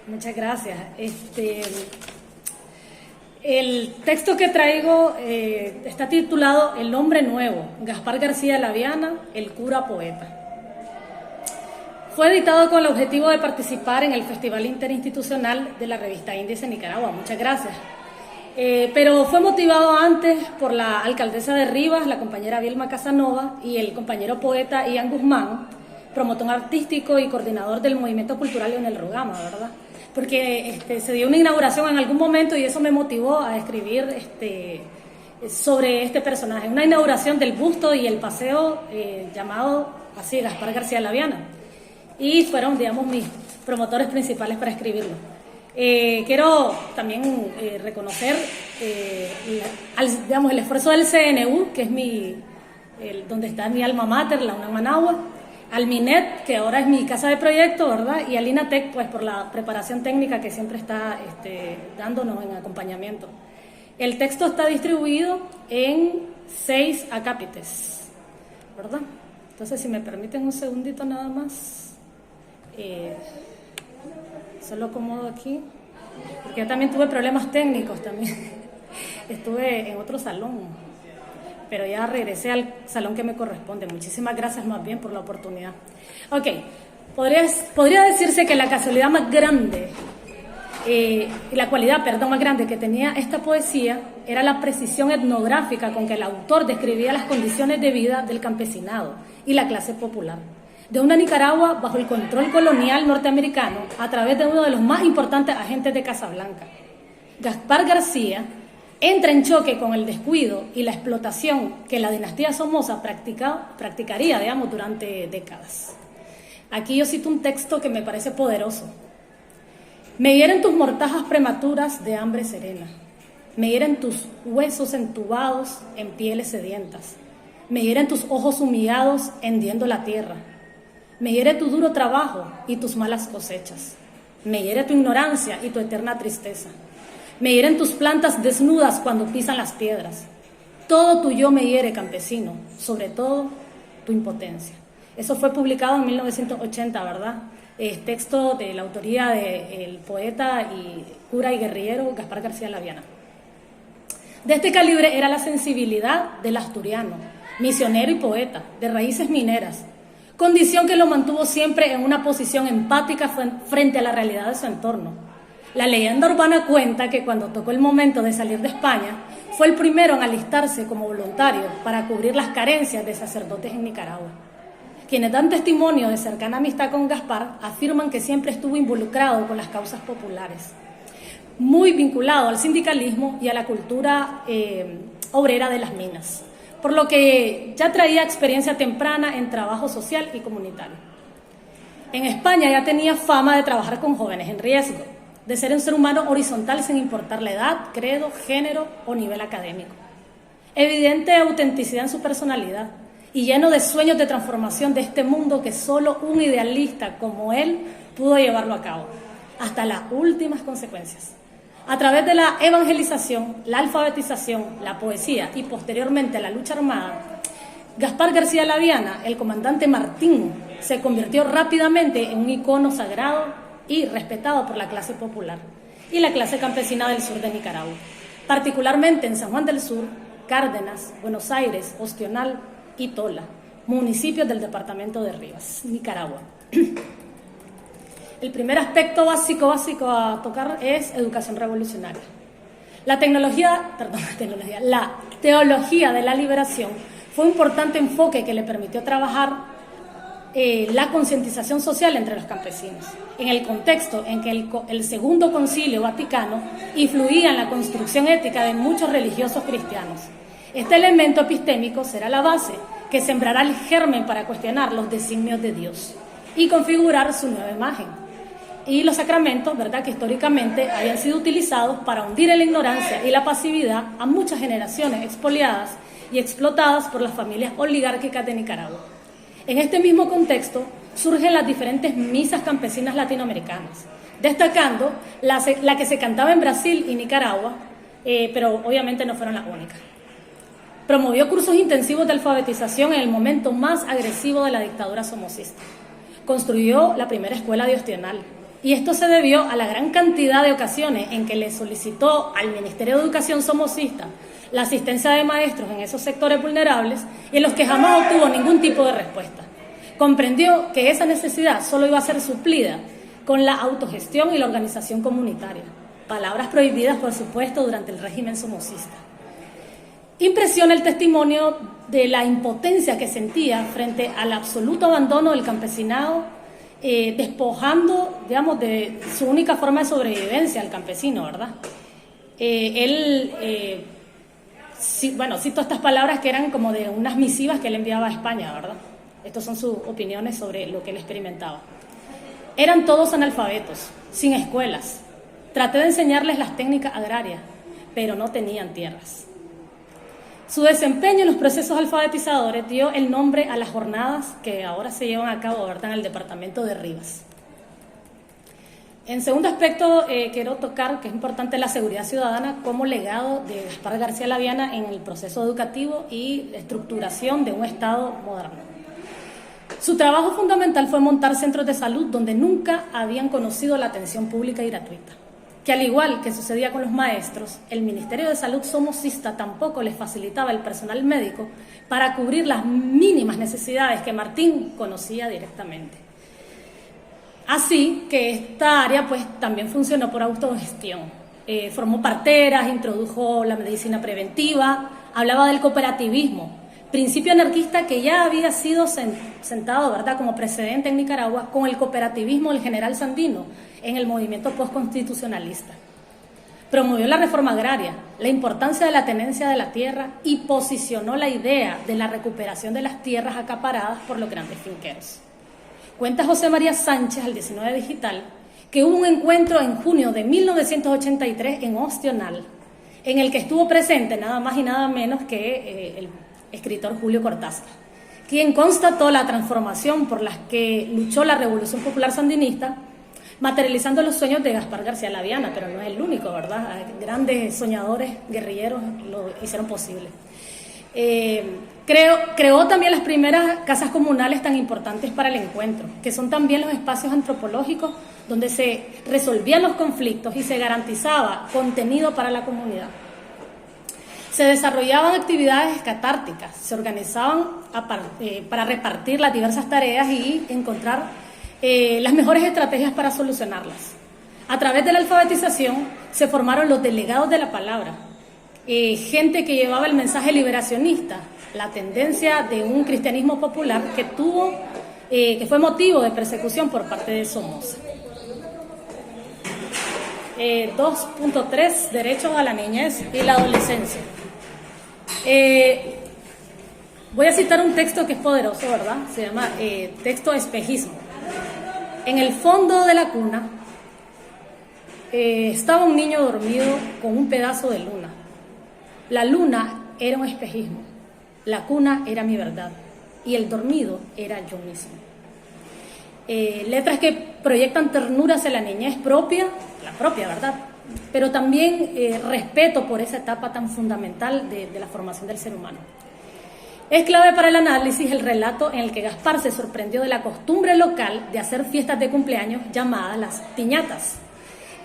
Muchas gracias. El texto que traigo está titulado El hombre nuevo, Gaspar García Laviana, el cura poeta. Fue editado con el objetivo de participar en el Festival Interinstitucional de la Revista Índice Nicaragua. Muchas gracias. Pero fue motivado antes por la alcaldesa de Rivas, la compañera Vilma Casanova, y el compañero poeta Ian Guzmán, promotor artístico y coordinador del movimiento cultural Leonel Rugama, ¿verdad? Porque se dio una inauguración en algún momento y eso me motivó a escribir sobre este personaje. Una inauguración del busto y el paseo llamado así, Gaspar García Laviana. Y fueron, digamos, mis promotores principales para escribirlo. Quiero también reconocer el esfuerzo del CNU, que es donde está mi alma mater, la UNAM Managua, al MINET, que ahora es mi casa de proyecto, ¿verdad? Y al INATEC, pues por la preparación técnica que siempre está dándonos en acompañamiento. El texto está distribuido en 6 acápites, ¿verdad? Entonces, si me permiten un segundito nada más. Solo acomodo aquí, porque yo también tuve problemas técnicos también. Estuve en otro salón, pero ya regresé al salón que me corresponde. Muchísimas gracias más bien por la oportunidad. Ok, podría decirse que la casualidad más grande, la cualidad, perdón, más grande que tenía esta poesía era la precisión etnográfica con que el autor describía las condiciones de vida del campesinado y la clase popular de una Nicaragua bajo el control colonial norteamericano a través de uno de los más importantes agentes de Casablanca. Gaspar García entra en choque con el descuido y la explotación que la dinastía Somoza practicaría, digamos, durante décadas. Aquí yo cito un texto que me parece poderoso. Me hieren tus mortajas prematuras de hambre serena, me hieren tus huesos entubados en pieles sedientas, me hieren tus ojos humillados hendiendo la tierra, me hiere tu duro trabajo y tus malas cosechas, me hiere tu ignorancia y tu eterna tristeza, me hieren tus plantas desnudas cuando pisan las piedras, todo tu yo me hiere, campesino, sobre todo tu impotencia. Eso fue publicado en 1980, ¿verdad? Texto de la autoría del poeta y cura y guerrillero Gaspar García Laviana. De este calibre era la sensibilidad del asturiano, misionero y poeta, de raíces mineras, condición que lo mantuvo siempre en una posición empática frente a la realidad de su entorno. La leyenda urbana cuenta que cuando tocó el momento de salir de España, fue el primero en alistarse como voluntario para cubrir las carencias de sacerdotes en Nicaragua. Quienes dan testimonio de cercana amistad con Gaspar afirman que siempre estuvo involucrado con las causas populares, muy vinculado al sindicalismo y a la cultura obrera de las minas, por lo que ya traía experiencia temprana en trabajo social y comunitario. En España ya tenía fama de trabajar con jóvenes en riesgo, de ser un ser humano horizontal sin importar la edad, credo, género o nivel académico. Evidente autenticidad en su personalidad y lleno de sueños de transformación de este mundo que solo un idealista como él pudo llevarlo a cabo, hasta las últimas consecuencias. A través de la evangelización, la alfabetización, la poesía y posteriormente la lucha armada, Gaspar García Laviana, el comandante Martín, se convirtió rápidamente en un icono sagrado y respetado por la clase popular y la clase campesina del sur de Nicaragua, particularmente en San Juan del Sur, Cárdenas, Buenos Aires, Ostional y Tola, municipios del departamento de Rivas, Nicaragua. El primer aspecto básico a tocar es educación revolucionaria. La teología de la liberación fue un importante enfoque que le permitió trabajar la concientización social entre los campesinos, en el contexto en que el Segundo Concilio Vaticano influía en la construcción ética de muchos religiosos cristianos. Este elemento epistémico será la base que sembrará el germen para cuestionar los designios de Dios y configurar su nueva imagen. Y los sacramentos, ¿verdad?, que históricamente habían sido utilizados para hundir en la ignorancia y la pasividad a muchas generaciones expoliadas y explotadas por las familias oligárquicas de Nicaragua. En este mismo contexto surgen las diferentes misas campesinas latinoamericanas, destacando la que se cantaba en Brasil y Nicaragua, pero obviamente no fueron las únicas. Promovió cursos intensivos de alfabetización en el momento más agresivo de la dictadura somocista. Construyó la primera escuela de Ostional. Y esto se debió a la gran cantidad de ocasiones en que le solicitó al Ministerio de Educación somocista la asistencia de maestros en esos sectores vulnerables y en los que jamás obtuvo ningún tipo de respuesta. Comprendió que esa necesidad solo iba a ser suplida con la autogestión y la organización comunitaria. Palabras prohibidas, por supuesto, durante el régimen somocista. Impresiona el testimonio de la impotencia que sentía frente al absoluto abandono del campesinado, despojando, digamos, de su única forma de sobrevivencia al campesino, ¿verdad? Cito estas palabras que eran como de unas misivas que él enviaba a España, ¿verdad? Estas son sus opiniones sobre lo que él experimentaba. Eran todos analfabetos, sin escuelas. Traté de enseñarles las técnicas agrarias, pero no tenían tierras. Su desempeño en los procesos alfabetizadores dio el nombre a las jornadas que ahora se llevan a cabo, ¿verdad?, en el departamento de Rivas. En segundo aspecto, quiero tocar que es importante la seguridad ciudadana como legado de Gaspar García Laviana en el proceso educativo y estructuración de un Estado moderno. Su trabajo fundamental fue montar centros de salud donde nunca habían conocido la atención pública y gratuita, que al igual que sucedía con los maestros, el Ministerio de Salud somocista tampoco les facilitaba el personal médico para cubrir las mínimas necesidades que Martín conocía directamente. Así que esta área pues también funcionó por autogestión. Formó parteras, introdujo la medicina preventiva, hablaba del cooperativismo, principio anarquista que ya había sido sentado, ¿verdad?, como precedente en Nicaragua con el cooperativismo del general Sandino en el movimiento postconstitucionalista. Promovió la reforma agraria, la importancia de la tenencia de la tierra y posicionó la idea de la recuperación de las tierras acaparadas por los grandes finqueros. Cuenta José María Sánchez, al 19 Digital, que hubo un encuentro en junio de 1983 en Ostional, en el que estuvo presente nada más y nada menos que el escritor Julio Cortázar, quien constató la transformación por la que luchó la Revolución Popular Sandinista, materializando los sueños de Gaspar García Laviana, pero no es el único, ¿verdad? Grandes soñadores, guerrilleros lo hicieron posible. Creó también las primeras casas comunales tan importantes para el encuentro, que son también los espacios antropológicos donde se resolvían los conflictos y se garantizaba contenido para la comunidad. Se desarrollaban actividades catárticas, se organizaban para repartir las diversas tareas y encontrar las mejores estrategias para solucionarlas. A través de la alfabetización se formaron los delegados de la palabra, gente que llevaba el mensaje liberacionista, la tendencia de un cristianismo popular que fue motivo de persecución por parte de Somoza. 2.3 Derechos a la niñez y la adolescencia. Voy a citar un texto que es poderoso, ¿verdad? Se llama texto espejismo. En el fondo de la cuna estaba un niño dormido con un pedazo de luna. La luna era un espejismo, la cuna era mi verdad y el dormido era yo mismo. Letras que proyectan ternura hacia la niñez propia, la propia verdad, pero también respeto por esa etapa tan fundamental de la formación del ser humano. Es clave para el análisis el relato en el que Gaspar se sorprendió de la costumbre local de hacer fiestas de cumpleaños llamadas las piñatas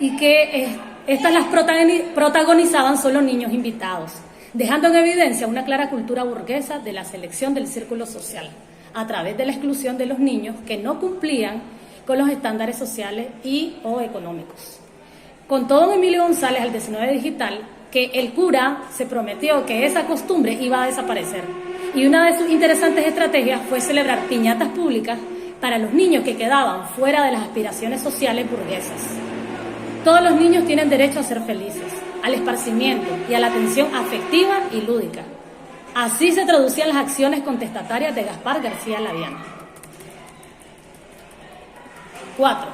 y que estas las protagonizaban solo niños invitados, dejando en evidencia una clara cultura burguesa de la selección del círculo social a través de la exclusión de los niños que no cumplían con los estándares sociales y o económicos. Contó don Emilio González al 19 Digital que el cura se prometió que esa costumbre iba a desaparecer y una de sus interesantes estrategias fue celebrar piñatas públicas para los niños que quedaban fuera de las aspiraciones sociales burguesas. Todos los niños tienen derecho a ser felices, al esparcimiento y a la atención afectiva y lúdica. Así se traducían las acciones contestatarias de Gaspar García Laviana. 4.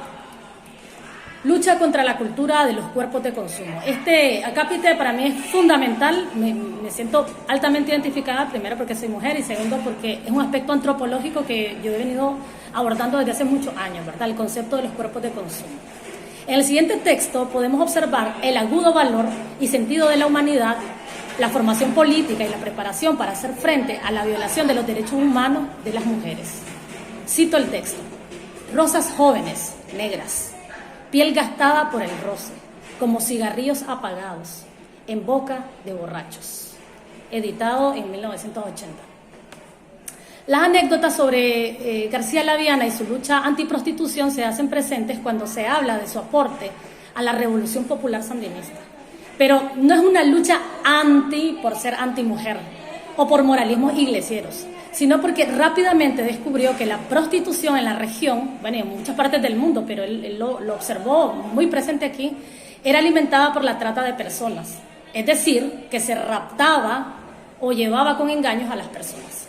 Lucha contra la cultura de los cuerpos de consumo. Este acápite para mí es fundamental, me siento altamente identificada, primero porque soy mujer y segundo porque es un aspecto antropológico que yo he venido abordando desde hace muchos años, ¿verdad? El concepto de los cuerpos de consumo. En el siguiente texto podemos observar el agudo valor y sentido de la humanidad, la formación política y la preparación para hacer frente a la violación de los derechos humanos de las mujeres. Cito el texto. Rosas jóvenes, negras, piel gastada por el roce, como cigarrillos apagados, en boca de borrachos. Editado en 1980. Las anécdotas sobre García Laviana y su lucha antiprostitución se hacen presentes cuando se habla de su aporte a la Revolución Popular Sandinista. Pero no es una lucha por ser antimujer o por moralismos iglesieros, sino porque rápidamente descubrió que la prostitución en la región, bueno, en muchas partes del mundo, pero él lo observó muy presente aquí, era alimentada por la trata de personas. Es decir, que se raptaba o llevaba con engaños a las personas.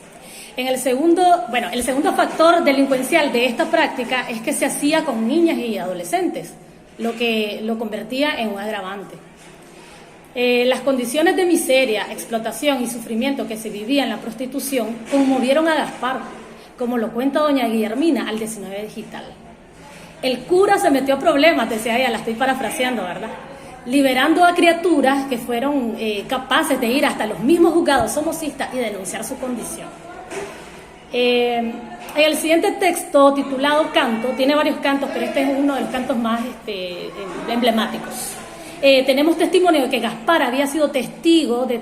El segundo factor delincuencial de esta práctica es que se hacía con niñas y adolescentes, lo que lo convertía en un agravante. Las condiciones de miseria, explotación y sufrimiento que se vivía en la prostitución conmovieron a Gaspar, como lo cuenta doña Guillermina al 19 Digital. El cura se metió a problemas, decía ella, la estoy parafraseando, ¿verdad? Liberando a criaturas que fueron capaces de ir hasta los mismos juzgados somocistas y denunciar su condición. En el siguiente texto, titulado Canto, tiene varios cantos, pero este es uno de los cantos más emblemáticos. Tenemos testimonio de que Gaspar había sido testigo de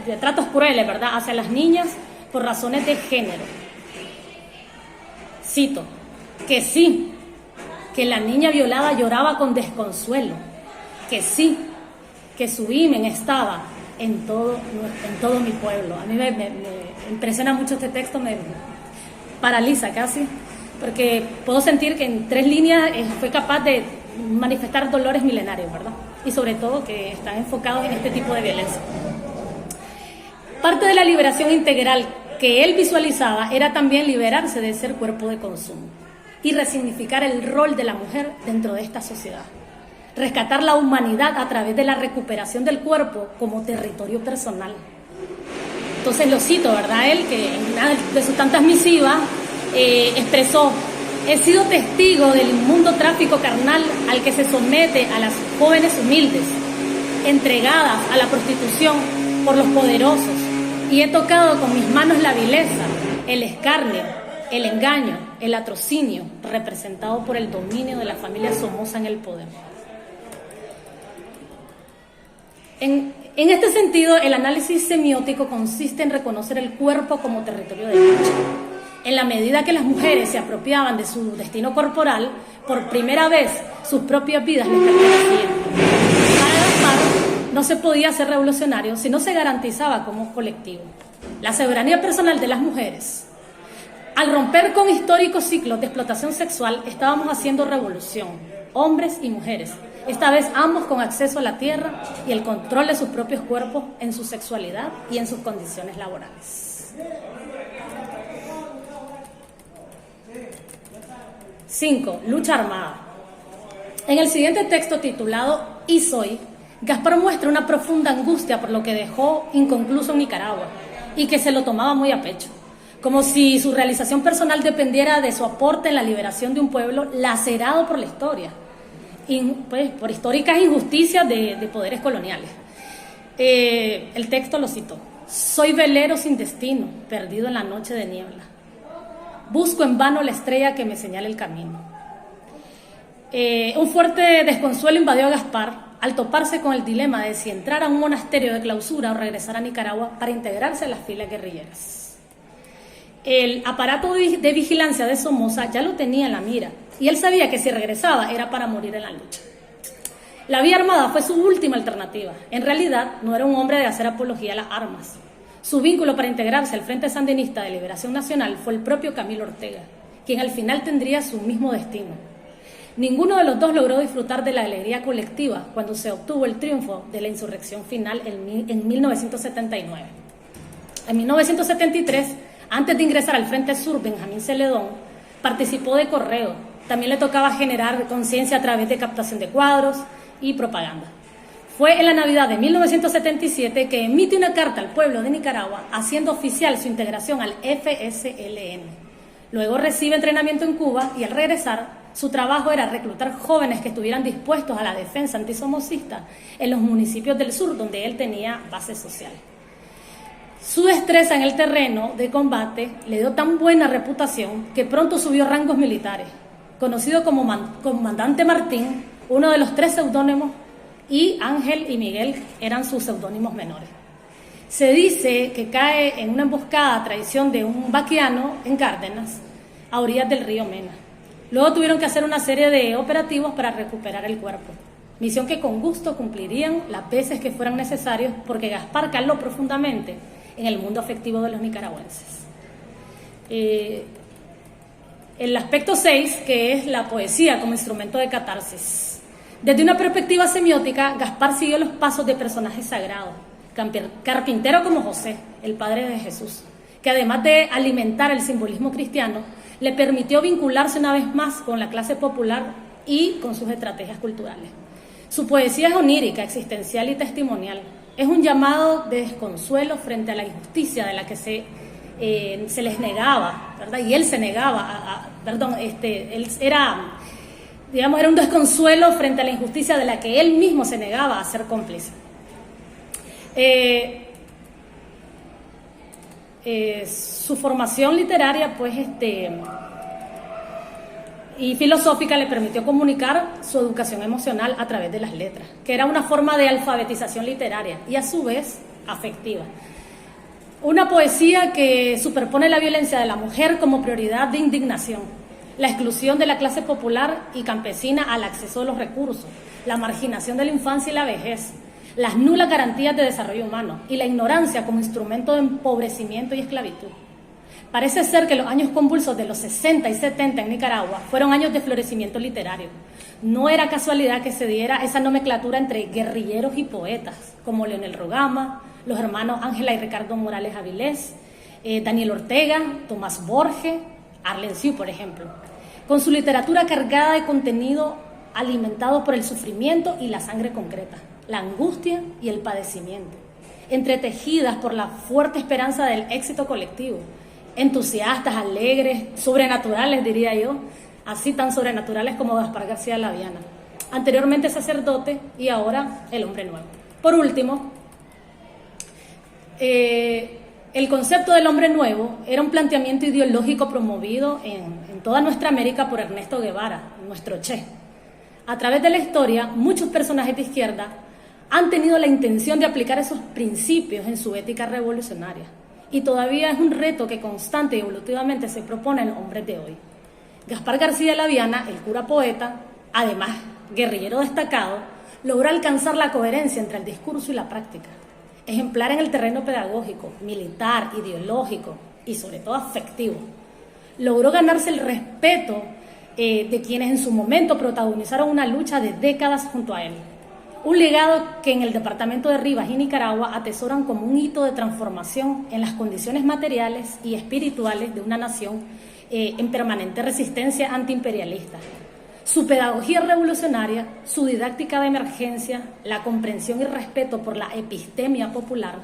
de tratos crueles, ¿verdad?, hacia las niñas por razones de género. Cito, que sí, que la niña violada lloraba con desconsuelo, que sí, que su himen estaba en todo mi pueblo. A mí me impresiona mucho este texto, me paraliza casi, porque puedo sentir que en 3 líneas fue capaz de manifestar dolores milenarios, ¿verdad? Y sobre todo que están enfocados en este tipo de violencia. Parte de la liberación integral que él visualizaba era también liberarse de ser cuerpo de consumo y resignificar el rol de la mujer dentro de esta sociedad. Rescatar la humanidad a través de la recuperación del cuerpo como territorio personal. Entonces lo cito, ¿verdad? Él, que en una de sus tantas misivas expresó: he sido testigo del inmundo tráfico carnal al que se somete a las jóvenes humildes, entregadas a la prostitución por los poderosos, y he tocado con mis manos la vileza, el escarnio, el engaño, el latrocinio, representado por el dominio de la familia Somoza en el poder. En este sentido, el análisis semiótico consiste en reconocer el cuerpo como territorio de lucha. En la medida que las mujeres se apropiaban de su destino corporal, por primera vez sus propias vidas les pertenecían. Para Gaspar, no se podía ser revolucionario si no se garantizaba como colectivo la soberanía personal de las mujeres. Al romper con históricos ciclos de explotación sexual, estábamos haciendo revolución, hombres y mujeres, esta vez ambos con acceso a la tierra y el control de sus propios cuerpos en su sexualidad y en sus condiciones laborales. 5. Lucha armada. En el siguiente texto titulado Y soy, Gaspar muestra una profunda angustia por lo que dejó inconcluso en Nicaragua y que se lo tomaba muy a pecho, como si su realización personal dependiera de su aporte en la liberación de un pueblo lacerado por la historia, por históricas injusticias de poderes coloniales. El texto lo cito: soy velero sin destino, perdido en la noche de niebla. Busco en vano la estrella que me señale el camino. Un fuerte desconsuelo invadió a Gaspar al toparse con el dilema de si entrar a un monasterio de clausura o regresar a Nicaragua para integrarse a las filas guerrilleras. El aparato de vigilancia de Somoza ya lo tenía en la mira y él sabía que si regresaba era para morir en la lucha. La vía armada fue su última alternativa. En realidad no era un hombre de hacer apología a las armas. Su vínculo para integrarse al Frente Sandinista de Liberación Nacional fue el propio Camilo Ortega, quien al final tendría su mismo destino. Ninguno de los dos logró disfrutar de la alegría colectiva cuando se obtuvo el triunfo de la insurrección final en 1979. En 1973, antes de ingresar al Frente Sur, Benjamín Celedón participó de correo. También le tocaba generar conciencia a través de captación de cuadros y propaganda. Fue en la Navidad de 1977 que emite una carta al pueblo de Nicaragua haciendo oficial su integración al FSLN. Luego recibe entrenamiento en Cuba y al regresar, su trabajo era reclutar jóvenes que estuvieran dispuestos a la defensa antisomocista en los municipios del sur donde él tenía base social. Su destreza en el terreno de combate le dio tan buena reputación que pronto subió rangos militares. conocido como Comandante Martín, uno de los 3 seudónimos, y Ángel y Miguel eran sus seudónimos menores. Se dice que cae en una emboscada a traición de un vaquiano en Cárdenas, a orillas del río Mena. Luego tuvieron que hacer una serie de operativos para recuperar el cuerpo, misión que con gusto cumplirían las veces que fueran necesarios, porque Gaspar caló profundamente en el mundo afectivo de los nicaragüenses. El aspecto 6, que es la poesía como instrumento de catarsis. Desde una perspectiva semiótica, Gaspar siguió los pasos de personajes sagrados, carpintero como José, el padre de Jesús, que además de alimentar el simbolismo cristiano, le permitió vincularse una vez más con la clase popular y con sus estrategias culturales. Su poesía es onírica, existencial y testimonial. Es un llamado de desconsuelo frente a la injusticia de la que se les negaba, ¿verdad? Y él se negaba, él era un desconsuelo frente a la injusticia de la que él mismo se negaba a ser cómplice. Su formación literaria, y filosófica le permitió comunicar su educación emocional a través de las letras, que era una forma de alfabetización literaria y a su vez afectiva. Una poesía que superpone la violencia de la mujer como prioridad de indignación, la exclusión de la clase popular y campesina al acceso a los recursos, la marginación de la infancia y la vejez, las nulas garantías de desarrollo humano y la ignorancia como instrumento de empobrecimiento y esclavitud. Parece ser que los años convulsos de los 60 y 70 en Nicaragua fueron años de florecimiento literario. No era casualidad que se diera esa nomenclatura entre guerrilleros y poetas, como Leonel Rogama, los hermanos Ángela y Ricardo Morales Avilés, Daniel Ortega, Tomás Borges, Arlen Siu, por ejemplo, con su literatura cargada de contenido alimentado por el sufrimiento y la sangre concreta, la angustia y el padecimiento, entretejidas por la fuerte esperanza del éxito colectivo, entusiastas, alegres, sobrenaturales, diría yo, así tan sobrenaturales como Gaspar García Laviana, anteriormente sacerdote y ahora el hombre nuevo. Por último, el concepto del hombre nuevo era un planteamiento ideológico promovido en toda nuestra América por Ernesto Guevara, nuestro Che. A través de la historia, muchos personajes de izquierda han tenido la intención de aplicar esos principios en su ética revolucionaria. Y todavía es un reto que constante y evolutivamente se propone en los hombres de hoy. Gaspar García Laviana, el cura poeta, además guerrillero destacado, logró alcanzar la coherencia entre el discurso y la práctica. Ejemplar en el terreno pedagógico, militar, ideológico y sobre todo afectivo. Logró ganarse el respeto de quienes en su momento protagonizaron una lucha de décadas junto a él. Un legado que en el departamento de Rivas y Nicaragua atesoran como un hito de transformación en las condiciones materiales y espirituales de una nación en permanente resistencia antiimperialista. Su pedagogía revolucionaria, su didáctica de emergencia, la comprensión y respeto por la epistemia popular,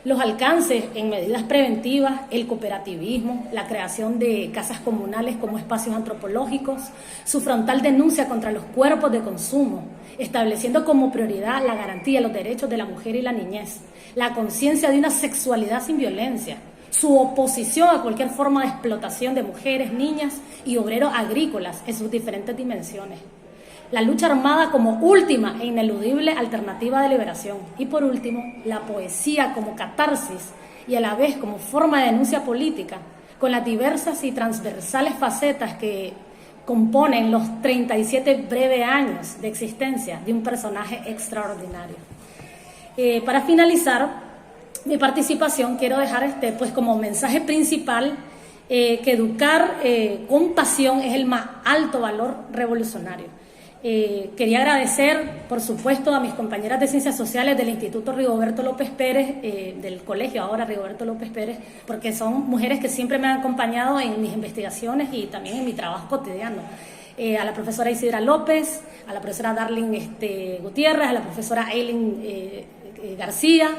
los alcances en medidas preventivas, el cooperativismo, la creación de casas comunales como espacios antropológicos, su frontal denuncia contra los cuerpos de consumo, estableciendo como prioridad la garantía de los derechos de la mujer y la niñez, la conciencia de una sexualidad sin violencia, su oposición a cualquier forma de explotación de mujeres, niñas y obreros agrícolas en sus diferentes dimensiones. La lucha armada como última e ineludible alternativa de liberación. Y por último, la poesía como catarsis y a la vez como forma de denuncia política, con las diversas y transversales facetas que componen los 37 breves años de existencia de un personaje extraordinario. Para finalizar mi participación, quiero dejar como mensaje principal que educar con pasión es el más alto valor revolucionario. Quería agradecer, por supuesto, a mis compañeras de Ciencias Sociales del Instituto Rigoberto López Pérez, del colegio ahora Rigoberto López Pérez, porque son mujeres que siempre me han acompañado en mis investigaciones y también en mi trabajo cotidiano. A la profesora Isidra López, a la profesora Darling Gutiérrez, a la profesora Eileen García,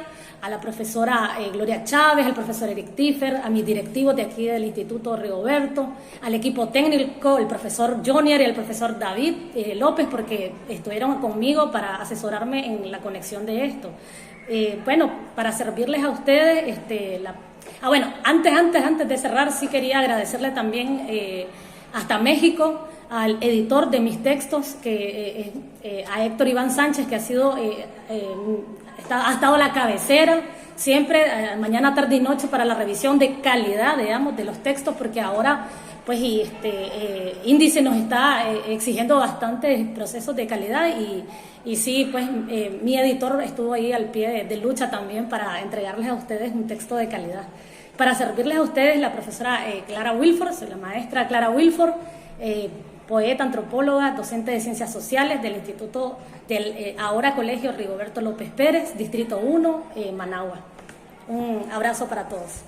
a la profesora Gloria Chávez, al profesor Eric Tiffer, a mis directivos de aquí del Instituto Rigoberto, al equipo técnico, el profesor Jonier y el profesor David López, porque estuvieron conmigo para asesorarme en la conexión de esto. Para servirles a ustedes, antes de cerrar, sí quería agradecerle también hasta México al editor de mis textos, a Héctor Iván Sánchez, que ha sido, ha estado a la cabecera, siempre, mañana, tarde y noche, para la revisión de calidad, digamos, de los textos, porque ahora, pues, Índice nos está exigiendo bastantes procesos de calidad y sí, pues, mi editor estuvo ahí al pie de lucha también para entregarles a ustedes un texto de calidad. Para servirles a ustedes, la profesora Clara Wilford, la maestra Clara Wilford, poeta, antropóloga, docente de Ciencias Sociales del Instituto del ahora Colegio Rigoberto López Pérez, Distrito 1, Managua. Un abrazo para todos.